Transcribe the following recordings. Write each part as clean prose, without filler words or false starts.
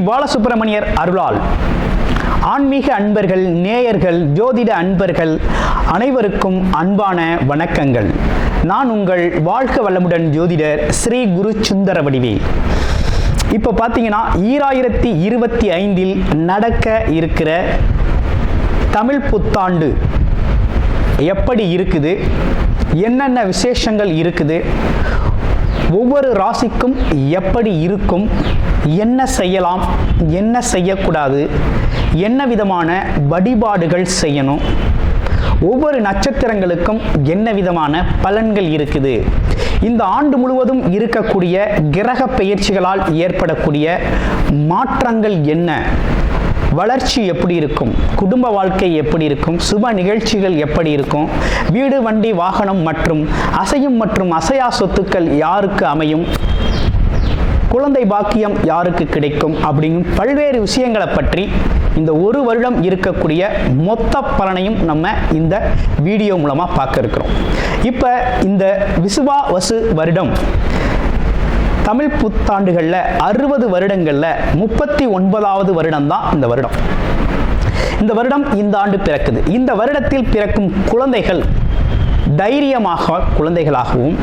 பாலசுப்பிரமணியர் அருளால் ஆன்மீக அன்பர்கள், நேயர்கள், ஜோதிட அன்பர்கள் அனைவருக்கும் அன்பான வணக்கங்கள். நான் உங்கள் வாழ்க வளமுடன் ஜோதிடர் ஸ்ரீ குரு சுந்தரவடிவேல். இப்போ பார்த்தீங்கன்னா 2025 நடக்க இருக்கிற தமிழ் புத்தாண்டு எப்படி இருக்குது, என்னென்ன விசேஷங்கள் இருக்குது, ஒவ்வொரு ராசிக்கும் எப்படி இருக்கும், என்ன செய்யலாம், என்ன செய்யக்கூடாது, என்ன விதமான வழிபாடுகள் செய்யணும், ஒவ்வொரு நட்சத்திரங்களுக்கும் என்ன விதமான பலன்கள் இருக்குது, இந்த ஆண்டு முழுவதும் இருக்கக்கூடிய கிரக பெயர்ச்சிகளால் ஏற்படக்கூடிய மாற்றங்கள் என்ன, வளர்ச்சி எப்படி இருக்கும், குடும்ப வாழ்க்கை எப்படி இருக்கும், சுப நிகழ்ச்சிகள் எப்படி இருக்கும், வீடு, வண்டி, வாகனம் மற்றும் அசையும் மற்றும் அசையா சொத்துக்கள் யாருக்கு அமையும், குழந்தை பாக்கியம் யாருக்கு கிடைக்கும் அப்படிங்கும் பல்வேறு விஷயங்களை பற்றி இந்த ஒரு வருடம் இருக்கக்கூடிய மொத்த பலனையும் நம்ம இந்த வீடியோ மூலமாக பார்க்க இருக்கிறோம். இப்போ இந்த விசுவாவசு வருடம் தமிழ் புத்தாண்டுகளில் 60 வருடங்களில் 39வது வருடம் தான் இந்த வருடம். இந்த வருடம் இந்த ஆண்டு பிறக்குது. இந்த வருடத்தில் பிறக்கும் குழந்தைகள் தைரியமாக குழந்தைகளாகவும்,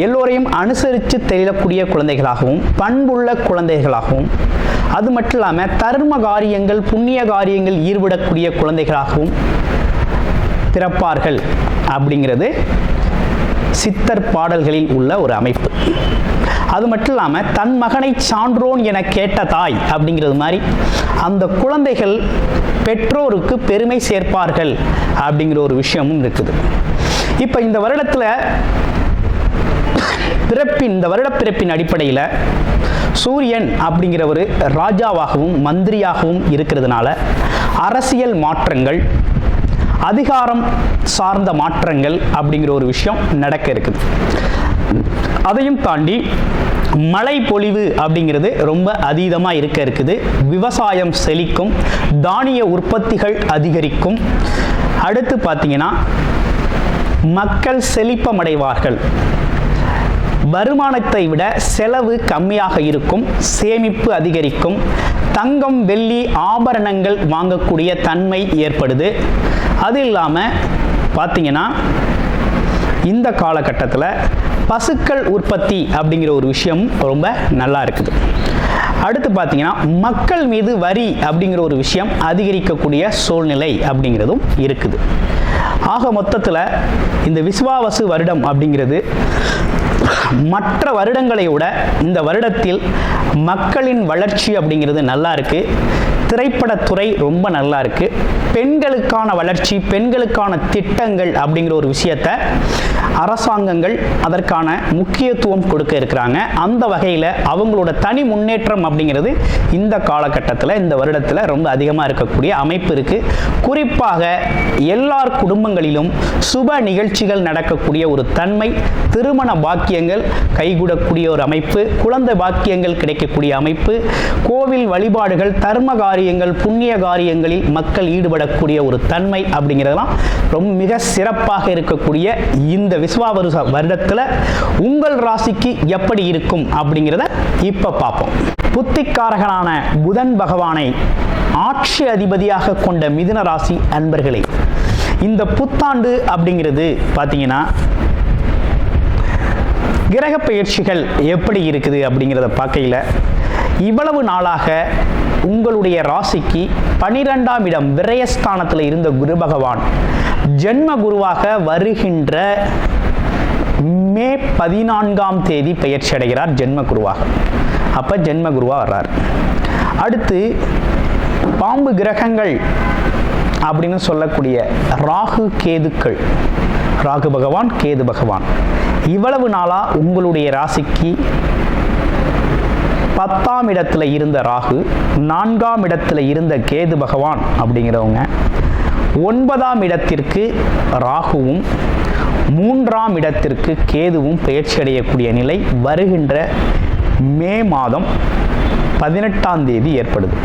எல்லோரையும் அனுசரித்து தெரியக்கூடிய குழந்தைகளாகவும், பண்புள்ள குழந்தைகளாகவும், அது மட்டும் இல்லாமல் தர்ம காரியங்கள், புண்ணிய காரியங்கள் ஈடுபடக்கூடிய குழந்தைகளாகவும் பிறப்பார்கள் அப்படிங்கிறது சித்தர் பாடல்களில் உள்ள ஒரு அமைப்பு. அது மட்டும் இல்லாமல் தன் மகனை சான்றோன் என கேட்ட தாய் அப்படிங்கிறது மாதிரி அந்த குழந்தைகள் பெற்றோருக்கு பெருமை சேர்ப்பார்கள் அப்படிங்கிற ஒரு விஷயமும் இருக்குது. இப்போ இந்த வருடத்தில் இந்த வருட பிறப்பின் அடிப்படையில் சூரியன் அப்படிங்கிற ஒரு ராஜாவாகவும் மந்திரியாகவும் இருக்கிறதுனால அரசியல் மாற்றங்கள், அதிகாரம் சார்ந்த மாற்றங்கள் அப்படிங்கிற ஒரு விஷயம் நடக்க இருக்குது. அதையும் தாண்டி மழை பொழிவு அப்படிங்கிறது ரொம்ப அதீதமாக இருக்க இருக்குது. விவசாயம் செழிக்கும், தானிய உற்பத்திகள் அதிகரிக்கும். அடுத்து பார்த்தீங்கன்னா மக்கள் செழிப்பமடைவார்கள். வருமானத்தை விட செலவு கம்மியாக இருக்கும், சேமிப்பு அதிகரிக்கும், தங்கம், வெள்ளி, ஆபரணங்கள் வாங்கக்கூடிய தன்மை ஏற்படுது. அது இல்லாமல் பார்த்தீங்கன்னா இந்த காலகட்டத்தில் பசுக்கள் உற்பத்தி அப்படிங்கிற ஒரு விஷயம் ரொம்ப நல்லா இருக்குது. அடுத்து பார்த்தீங்கன்னா மக்கள் மீது வரி அப்படிங்கிற ஒரு விஷயம் அதிகரிக்கக்கூடிய சூழ்நிலை அப்படிங்கிறதும் இருக்குது. ஆக மொத்தத்தில் இந்த விசுவாவசு வருடம் அப்படிங்கிறது மற்ற வருடங்களை விட இந்த வருடத்தில் மக்களின் வளர்ச்சி அப்படிங்கிறது நல்லா இருக்கு. திரைப்படத்துறை ரொம்ப நல்லா இருக்கு. பெண்களுக்கான வளர்ச்சி, பெண்களுக்கான திட்டங்கள் அப்படிங்கிற ஒரு விஷயத்தை அரசாங்கங்கள் அதற்கான முக்கியத்துவம் கொடுக்க இருக்கிறாங்க. அந்த வகையில் அவங்களோட தனி முன்னேற்றம் அப்படிங்கிறது இந்த காலகட்டத்தில், இந்த வருடத்தில் ரொம்ப அதிகமாக இருக்கக்கூடிய அமைப்பு இருக்கு. குறிப்பாக எல்லார் குடும்பங்களிலும் சுப நிகழ்ச்சிகள் நடக்கக்கூடிய ஒரு தன்மை, திருமண பாக்கியங்கள் கைகூடக்கூடிய ஒரு அமைப்பு, குழந்தை பாக்கியங்கள் கிடைக்கக்கூடிய அமைப்பு, கோவில் வழிபாடுகள், தர்ம காரியங்கள், புண்ணிய காரியங்களில் மக்கள் ஈடுபடக்கூடிய ஒரு தன்மை அப்படிங்கிறதெல்லாம் ரொம்ப மிக சிறப்பாக இருக்கக்கூடிய இந்த விசுவாவசு வருடத்தில் உங்கள் ராசிக்கு எப்படி இருக்கும் அப்படிங்கிறத இப்ப பார்ப்போம். புத்திக்காரகனான புதன் பகவானை ஆட்சி அதிபதியாக கொண்ட மிதுன ராசி அன்பர்களே, இந்த புத்தாண்டு அப்படிங்கிறது பார்த்தீங்கன்னா கிரக பெயர்ச்சிகள் எப்படி இருக்குது அப்படிங்கிறத பார்க்கையில் இவ்வளவு நாளாக உங்களுடைய ராசிக்கு 12ஆம் இடம் விரயஸ்தானத்தில் இருந்த குரு பகவான் ஜென்ம குருவாக வருகின்ற மே 14ஆம் தேதி பெயர்ச்சி அடைகிறார் ஜென்ம குருவாக. அப்போ ஜென்ம குருவாக வர்றார். அடுத்து பாம்பு கிரகங்கள் அப்படின்னு சொல்லக்கூடிய ராகு கேதுக்கள், ராகு பகவான், கேது பகவான் இவ்வளவு நாளா உங்களுடைய ராசிக்கு 10ஆம் இடத்துல இருந்த ராகு, 4ஆம் இடத்துல இருந்த கேது பகவான் அப்படிங்கிறவங்க 9ஆம் இடத்திற்கு ராகுவும் 3ஆம் இடத்திற்கு கேதுவும் பெயர்ச்சி அடையக்கூடிய நிலை வருகின்ற மே மாதம் 18ஆம் தேதி ஏற்படுது.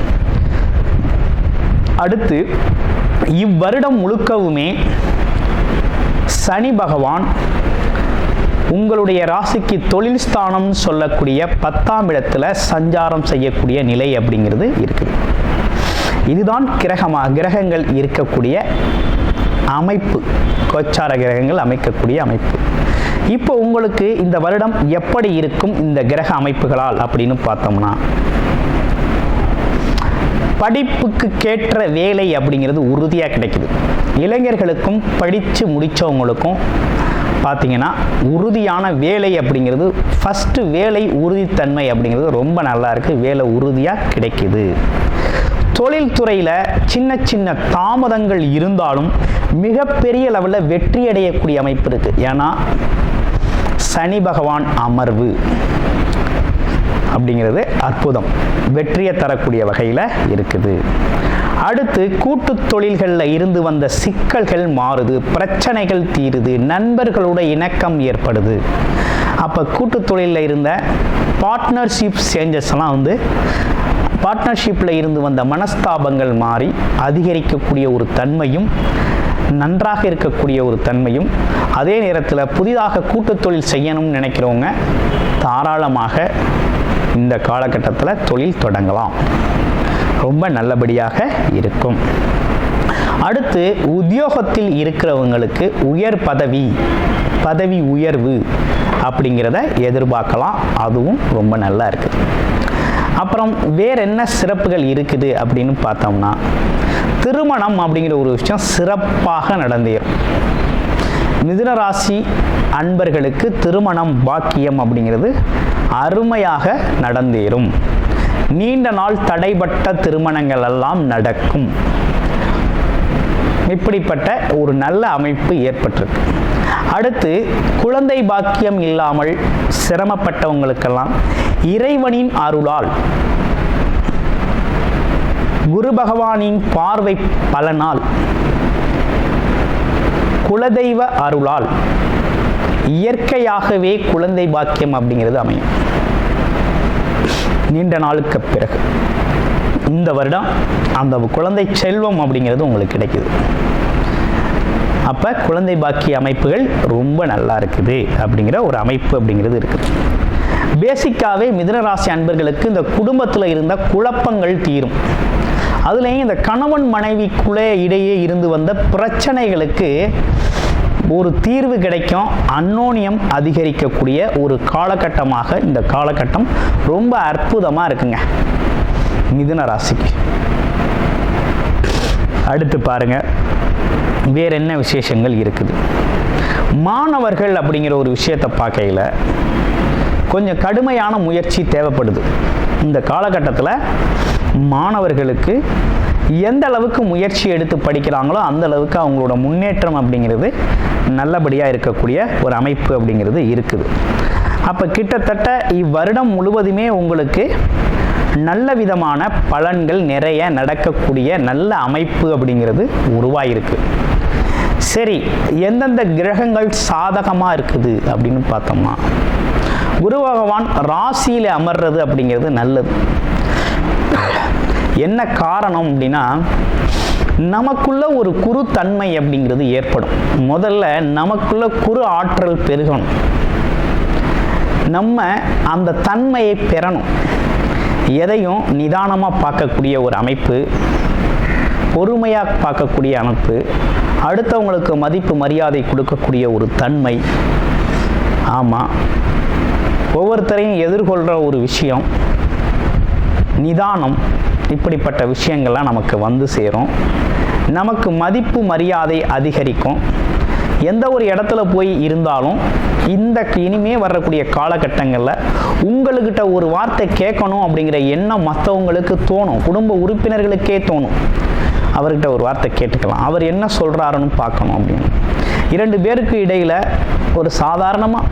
அடுத்து இவ்வருடம் முழுக்கவுமே சனி பகவான் உங்களுடைய ராசிக்கு தொழில் ஸ்தானம் சொல்லக்கூடிய 10ஆம் இடத்துல சஞ்சாரம் செய்யக்கூடிய நிலை அப்படிங்கிறது இருக்குது. இதுதான் கிரகங்கள் இருக்கக்கூடிய அமைப்பு, கோச்சார கிரகங்கள் அமைக்கக்கூடிய அமைப்பு. இப்போ உங்களுக்கு இந்த வருடம் எப்படி இருக்கும் இந்த கிரக அமைப்புகளால் அப்படின்னு பார்த்தோம்னா, படிப்புக்கு கேட்ட வேலை அப்படிங்கிறது உறுதியாக கிடைக்குது. இளைஞர்களுக்கும் படித்து முடித்தவங்களுக்கும் பார்த்தீங்கன்னா உறுதியான வேலை அப்படிங்கிறது, ஃபஸ்ட்டு வேலை உறுதித்தன்மை அப்படிங்கிறது ரொம்ப நல்லா இருக்குது. வேலை உறுதியாக கிடைக்குது. தொழில்துறையில் சின்ன சின்ன தாமதங்கள் இருந்தாலும் மிகப்பெரிய லெவலில் வெற்றி அடையக்கூடிய அமைப்பு இருக்குது. ஏன்னா சனி பகவான் அமர்வு அப்படிங்கிறது அற்புதம், வெற்றியை தரக்கூடிய வகையில் இருக்குது. அடுத்து கூட்டு தொழில்களில் இருந்து வந்த சிக்கல்கள் மாறுது, பிரச்சனைகள் தீருது, நண்பர்களோட இணக்கம் ஏற்படுது. அப்போ கூட்டு தொழிலில் இருந்த பார்ட்னர்ஷிப் சேஞ்சஸ் எல்லாம் பார்ட்னர்ஷிப்பில் இருந்து வந்த மனஸ்தாபங்கள் மாறி அதிகரிக்கக்கூடிய ஒரு தன்மையும், நன்றாக இருக்கக்கூடிய ஒரு தன்மையும், அதே நேரத்தில் புதிதாக கூட்டு தொழில் செய்யணும்னு நினைக்கிறவங்க தாராளமாக இந்த காலகட்டத்தில் தொழில் தொடங்கலாம். ரொம்ப நல்லபடியாக இருக்கும். அடுத்து உத்தியோகத்தில் இருக்கிறவங்களுக்கு உயர் பதவி உயர்வு அப்படிங்கிறத எதிர்பார்க்கலாம். அதுவும் ரொம்ப நல்லா இருக்குது. அப்புறம் வேற என்ன சிறப்புகள் இருக்குது அப்படின்னு பார்த்தோம்னா, திருமணம் அப்படிங்கிற ஒரு விஷயம் சிறப்பாக நடந்தேறும். மிதுன ராசி அன்பர்களுக்கு திருமணம் பாக்கியம் அப்படிங்கிறது அருமையாக நடந்தேறும். நீண்ட நாள் தடைப்பட்ட திருமணங்கள் எல்லாம் நடக்கும். இப்படிப்பட்ட ஒரு நல்ல அமைப்பு ஏற்பட்டிருக்கு. அடுத்து குழந்தை பாக்கியம் இல்லாமல் சிரமப்பட்டவங்களுக்கெல்லாம் இறைவனின் அருளால், குரு பகவானின் பார்வை பலனால், குலதெய்வ அருளால் இயற்கையாகவே குழந்தை பாக்கியம் அப்படிங்கிறது அமையும். நீண்ட நாளுக்கு பிறகு இந்த வருடம் அந்த குழந்தை செல்வம் அப்படிங்கிறது உங்களுக்கு கிடைக்குது. அப்போ குழந்தை பாக்கிய அமைப்புகள் ரொம்ப நல்லா இருக்குது அப்படிங்கிற ஒரு அமைப்பு அப்படிங்கிறது இருக்குது. பேசிக்காகவே மிதுனராசி அன்பர்களுக்கு இந்த குடும்பத்தில் இருந்த குழப்பங்கள் தீரும். அதுலேயும் இந்த கணவன் மனைவிக்குள்ளே இடையே இருந்து வந்த பிரச்சனைகளுக்கு ஒரு தீர்வு கிடைக்கும். அன்னோனியம் அதிகரிக்கக்கூடிய ஒரு காலகட்டமாக இந்த காலகட்டம் ரொம்ப அற்புதமாக இருக்குங்க மிதுன ராசிக்கு. அடுத்து பாருங்க வேற என்ன விசேஷங்கள் இருக்குது. மாணவர்கள் அப்படிங்கிற ஒரு விஷயத்தை பார்க்கையில் கொஞ்சம் கடுமையான முயற்சி தேவைப்படுது. இந்த காலகட்டத்தில் மாணவர்களுக்கு எந்த அளவுக்கு முயற்சி எடுத்து படிக்கிறாங்களோ அந்த அளவுக்கு அவங்களோட முன்னேற்றம் அப்படிங்கிறது நல்லபடியாக இருக்கக்கூடிய ஒரு அமைப்பு அப்படிங்கிறது இருக்குது. அப்போ கிட்டத்தட்ட இவ்வருடம் முழுவதுமே உங்களுக்கு நல்ல விதமான பலன்கள் நிறைய நடக்கக்கூடிய நல்ல அமைப்பு அப்படிங்கிறது உருவாயிருக்கு. சரி, எந்தெந்த கிரகங்கள் சாதகமாக இருக்குது அப்படின்னு பார்த்தோம்னா, குரு பகவான் ராசியில் அமர்றது அப்படிங்கிறது நல்லது. என்ன காரணம் அப்படின்னா, நமக்குள்ள ஒரு குரு தன்மை அப்படிங்கிறது ஏற்படும். முதல்ல நமக்குள்ள குரு ஆற்றல் பெருகணும். நம்ம அந்த தன்மையை பெறணும். எதையும் நிதானமாக பார்க்கக்கூடிய ஒரு அமைப்பு, பொறுமையாக பார்க்கக்கூடிய அமைப்பு, அடுத்தவங்களுக்கு மதிப்பு மரியாதை கொடுக்கக்கூடிய ஒரு தன்மை. ஆமாம், ஒவ்வொருத்தரையும் எதிர்கொள்கிற ஒரு விஷயம், நிதானம், இப்படிப்பட்ட விஷயங்கள்லாம் நமக்கு வந்து சேரும். நமக்கு மதிப்பு மரியாதை அதிகரிக்கும். எந்த ஒரு இடத்துல போய் இருந்தாலும் இந்த இனிமே வரக்கூடிய காலகட்டங்களில் உங்கள்கிட்ட ஒரு வார்த்தை கேட்கணும் அப்படிங்கிற எண்ணம் மற்றவங்களுக்கு தோணும். குடும்ப உறுப்பினர்களுக்கே தோணும். அவர்கிட்ட ஒரு வார்த்தை கேட்டுக்கலாம், அவர் என்ன சொல்கிறாருன்னு பார்க்கணும் அப்படின்னு. 2 பேருக்கு இடையில் ஒரு சாதாரணமாக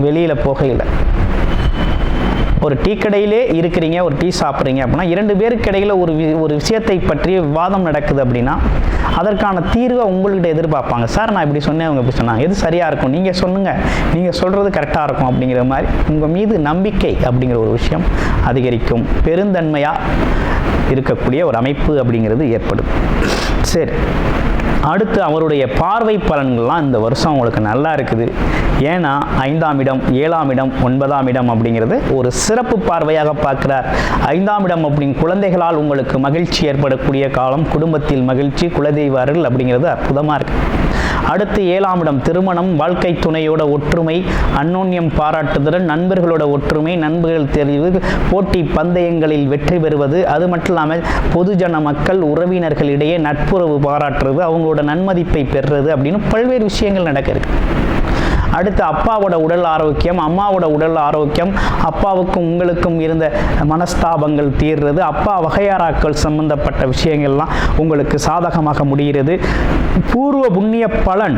வெளியில் போகையில், ஒரு டீ கடையிலே இருக்கிறீங்க, ஒரு டீ சாப்பிட்றீங்க அப்படின்னா 2 பேருக்கு இடையில் ஒரு விஷயத்தை பற்றி விவாதம் நடக்குது அப்படின்னா அதற்கான தீர்வை உங்கள்கிட்ட எதிர்பார்ப்பாங்க. சார் நான் இப்படி சொன்னேன், அவங்க இப்படி சொன்னாங்க, எது சரியாக இருக்கும், நீங்கள் சொல்லுங்கள், நீங்கள் சொல்கிறது கரெக்டாக இருக்கும் அப்படிங்கிற மாதிரி உங்கள் மீது நம்பிக்கை அப்படிங்கிற ஒரு விஷயம் அதிகரிக்கும். பெருந்தன்மையாக இருக்கக்கூடிய ஒரு அமைப்பு அப்படிங்கிறது ஏற்படும். சரி, அடுத்து அவருடைய பார்வை பலன்கள்லாம் இந்த வருஷம் உங்களுக்கு நல்லா இருக்குது. ஏன்னா 5ஆம் இடம், 7ஆம் இடம், 9ஆம் இடம் அப்படிங்கிறது ஒரு சிறப்பு பார்வையாக பார்க்கிறார். 5ஆம் இடம் அப்படிங்க குழந்தைகளால் உங்களுக்கு மகிழ்ச்சி ஏற்படக்கூடிய காலம், குடும்பத்தில் மகிழ்ச்சி, குலதெய்வ அருள் அப்படிங்கிறது அற்புதமாக இருக்குது. அடுத்து 7ஆம் இடம் திருமணம், வாழ்க்கை துணையோட ஒற்றுமை, அன்னோன்யம் பாராட்டுதல், நண்பர்களோட ஒற்றுமை, நண்பர்கள் தெரிவு, போட்டி பந்தயங்களில் வெற்றி பெறுவது, அது மட்டும் இல்லாமல் பொதுஜன மக்கள் உறவினர்களிடையே நட்புறவு பாராட்டுறது, அவங்களோட நன்மதிப்பை பெறுறது அப்படின்னு பல்வேறு விஷயங்கள் நடக்க இருக்கு. அடுத்து அப்பாவோட உடல் ஆரோக்கியம், அம்மாவோட உடல் ஆரோக்கியம், அப்பாவுக்கும் உங்களுக்கும் இருந்த மனஸ்தாபங்கள் தீர்றது, அப்பா வகையாராக்கள் சம்பந்தப்பட்ட விஷயங்கள்லாம் உங்களுக்கு சாதகமாக முடிகிறது. பூர்வ புண்ணிய பலன்,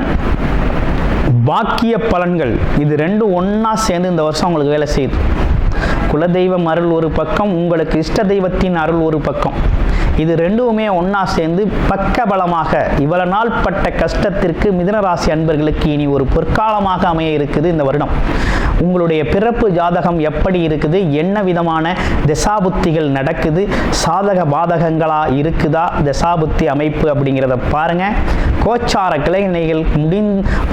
பாக்கிய பலன்கள், இது ரெண்டும் ஒன்றா சேர்ந்து இந்த வருஷம் உங்களுக்கு வேலை செய்யுது. குலதெய்வம் அருள் ஒரு பக்கம், உங்களுக்கு இஷ்ட தெய்வத்தின் அருள் ஒரு பக்கம், இது ரெண்டுமே ஒன்றா சேர்ந்து பக்கபலமாக இவ்வளவு நாள் பட்ட கஷ்டத்திற்கு மிதுனராசி அன்பர்களுக்கு இனி ஒரு பொற்காலமாக அமைய இருக்குது இந்த வருடம். உங்களுடைய பிறப்பு ஜாதகம் எப்படி இருக்குது, என்ன விதமான தசாபுத்திகள் நடக்குது, சாதக பாதகங்களா இருக்குதா தசாபுத்தி அமைப்பு அப்படிங்கிறத பாருங்க. கோச்சார கிளைகள்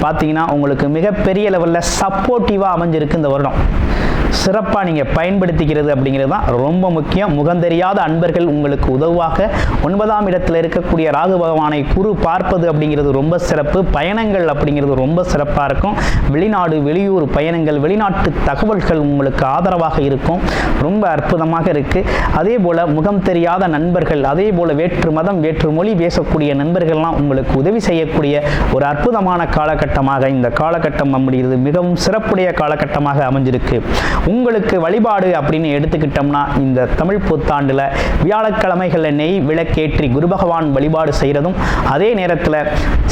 பார்த்தீங்கன்னா உங்களுக்கு மிகப்பெரிய லெவலில் சப்போர்ட்டிவாக அமைஞ்சிருக்கு இந்த வருடம். சிறப்பாக நீங்கள் பயன்படுத்திக்கிறது அப்படிங்கிறது தான் ரொம்ப முக்கியம். முகந்தெரியாத அன்பர்கள் உங்களுக்கு உதவுவாக. 9ஆம் இடத்தில் இருக்கக்கூடிய ராகு பகவானை குரு பார்ப்பது அப்படிங்கிறது ரொம்ப சிறப்பு. பயணங்கள் அப்படிங்கிறது ரொம்ப சிறப்பாக இருக்கும். வெளிநாடு வெளியூர் பயணங்கள், வெளிநாட்டு தகவல்கள் உங்களுக்கு ஆதரவாக இருக்கும். ரொம்ப அற்புதமாக இருக்குது. அதே போல் முகம் தெரியாத நண்பர்கள், அதே போல் வேற்று மதம் வேற்று மொழி பேசக்கூடிய நண்பர்கள்லாம் உங்களுக்கு உதவி செய்யக்கூடிய ஒரு அற்புதமான காலகட்டமாக இந்த காலகட்டம் அப்படிங்கிறது மிகவும் சிறப்புடைய காலகட்டமாக அமைஞ்சிருக்கு. உங்களுக்கு வழிபாடு அப்படின்னு எடுத்துக்கிட்டோம்னா இந்த தமிழ் புத்தாண்டில் வியாழக்கிழமைகளில் நெய் விளக்கேற்றி குரு பகவான் வழிபாடு செய்கிறதும், அதே நேரத்தில்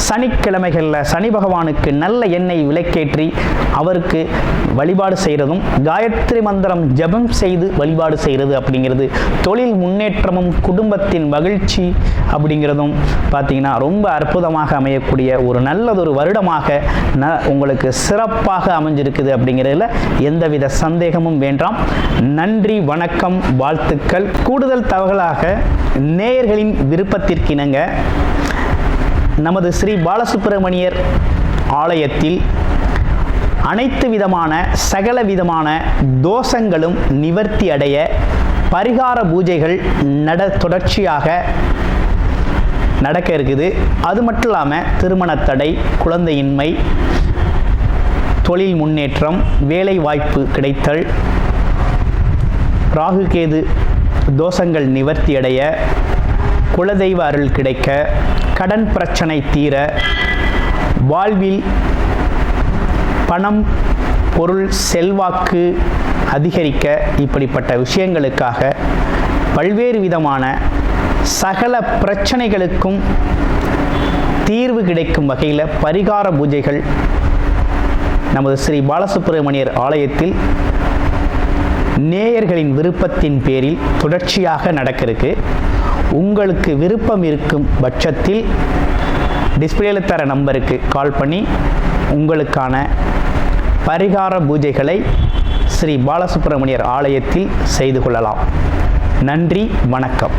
சனிக்கிழமைகளில் சனி பகவானுக்கு நல்ல எண்ணெய் விளக்கேற்றி அவருக்கு வழிபாடு செய்கிறதும், காயத்ரி மந்திரம் ஜபம் செய்து வழிபாடு செய்கிறது அப்படிங்கிறது தொழில் முன்னேற்றமும் குடும்பத்தின் மகிழ்ச்சி அப்படிங்கிறதும் பார்த்தீங்கன்னா ரொம்ப அற்புதமாக அமையக்கூடிய ஒரு நல்லதொரு வருடமாக உங்களுக்கு சிறப்பாக அமைஞ்சிருக்குது அப்படிங்கிறதுல எந்தவித சந்தேகமும் வேண்டாம். நன்றி, வணக்கம், வாழ்த்துக்கள். கூடுதல் தகவலாக நேயர்களின் விருப்பத்திற்கிணங்க நமது ஸ்ரீ பாலசுப்பிரமணியர் ஆலயத்தில் அனைத்து விதமான சகல விதமான தோஷங்களும் நிவர்த்தி அடைய பரிகார பூஜைகள் தொடர்ச்சியாக நடக்க இருக்குது. அது மட்டும் இல்லாமல் திருமண தடை, குழந்தையின்மை, தொழில் முன்னேற்றம், வேலை வாய்ப்பு கிடைத்தல், ராகு கேது தோஷங்கள் நிவர்த்தி அடைய, குலதெய்வ அருள் கிடைக்க, கடன் பிரச்சனை தீர, வாழ்வில் பணம் பொருள் செல்வாக்கு அதிகரிக்க, இப்படிப்பட்ட விஷயங்களுக்காக பல்வேறு விதமான சகல பிரச்சனைகளுக்கும் தீர்வு கிடைக்கும் வகையில் பரிகார பூஜைகள் நமது ஸ்ரீ பாலசுப்பிரமணியர் ஆலயத்தில் நேயர்களின் விருப்பத்தின் பேரில் தொடர்ச்சியாக நடக்கிறதுக்கு உங்களுக்கு விருப்பம் இருக்கும் பட்சத்தில் டிஸ்பிளேல தர நம்பருக்கு கால் பண்ணி உங்களுக்கான பரிகார பூஜைகளை ஸ்ரீ பாலசுப்பிரமணியர் ஆலயத்தில் செய்து கொள்ளலாம். நன்றி, வணக்கம்.